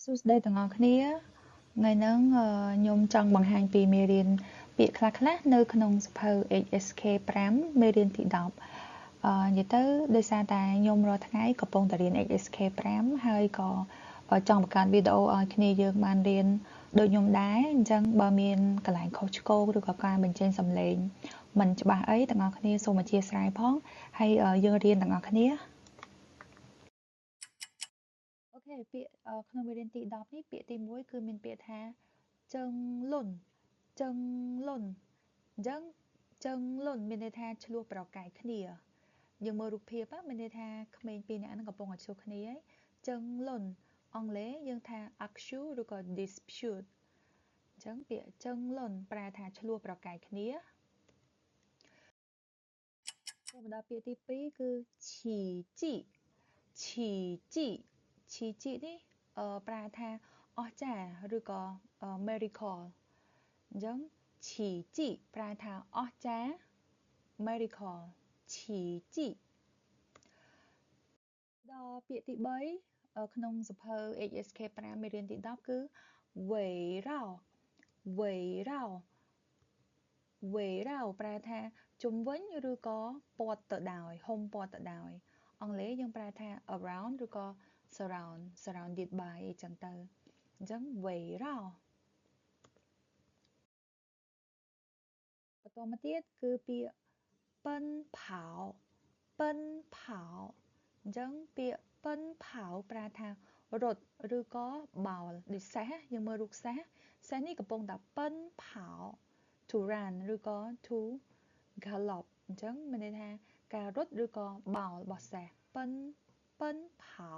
សួស្តីទាំងអស់គ្នាថ្ងៃហ្នឹងខ្ញុំចង់បង្ហាញពីមេរៀនពាក្យខ្លះៗនៅក្នុងសៀវភៅ HSK 5មេរៀនទី10និយាយទៅដោយសារតែខ្ញុំរាល់ថ្ងៃកំពុងតែរៀន HSK 5ហើយក៏ចង់បង្កើតវីដេអូឲ្យគ្នាយើងបានរៀនដូចខ្ញុំដែរអញ្ចឹងបើមានកន្លែងខុសឆ្គងឬក៏ការបញ្ចេញសំឡេងមិនច្បាស់អីទាំងអស់គ្នាសូមអធិស្ឋានផងហើយយើងរៀនទាំងអស់គ្នាអូខេពាក្យក្នុងមេរៀនទី10នេះពាក្យទី1គឺមានពាក្យថាជើងលុនជើងលុនអញ្ចឹងជើងលុនមានន័យថាឆ្លោះប្រកែកគ្នាយើងមើលរូបភាពមានន័យថាក្មេងពីរនាក់ហ្នឹងកំពុងតែឆ្លោះគ្នាហើយជើងលុនអង់គ្លេសយើងថា argue ឬក៏ dispute អញ្ចឹងពាក្យជើងលុនប្រែថាឆ្លោះប្រកែកគ្នាចូលមកដល់ពាក្យទី2គឺឈីជីឈីជីឈីជីនេះប្រែថាអស្ចារ្យឬក៏ miracle អញ្ចឹងឈីជីប្រែថាអស្ចារ្យ miracle ឈីជីដល់ពាក្យទី3ក្នុងសៀវភៅ HSK 5មេរៀនទី10គឺវេរោវេរោវេរោប្រែថាជុំវិញឬក៏ព័ទ្ធទៅដោយហុំព័ទ្ធទៅដោយអង់គ្លេសយើងប្រែថា around ឬក៏ surrounded by អីចឹងទៅអញ្ចឹងវេរោបន្តមកទៀតគឺពាក្យប៉ិនផោប៉ិនផោអញ្ចឹងពាក្យប៉ិនផោប្រែថារត់ឬក៏បោលដូចសេះយើងមើលរូបសេះនេះកំពុងតែប៉ិនផោ to run ឬក៏ to gallop អញ្ចឹងមានន័យថាការរត់ឬក៏បោលរបស់សេះប៉ិនផោ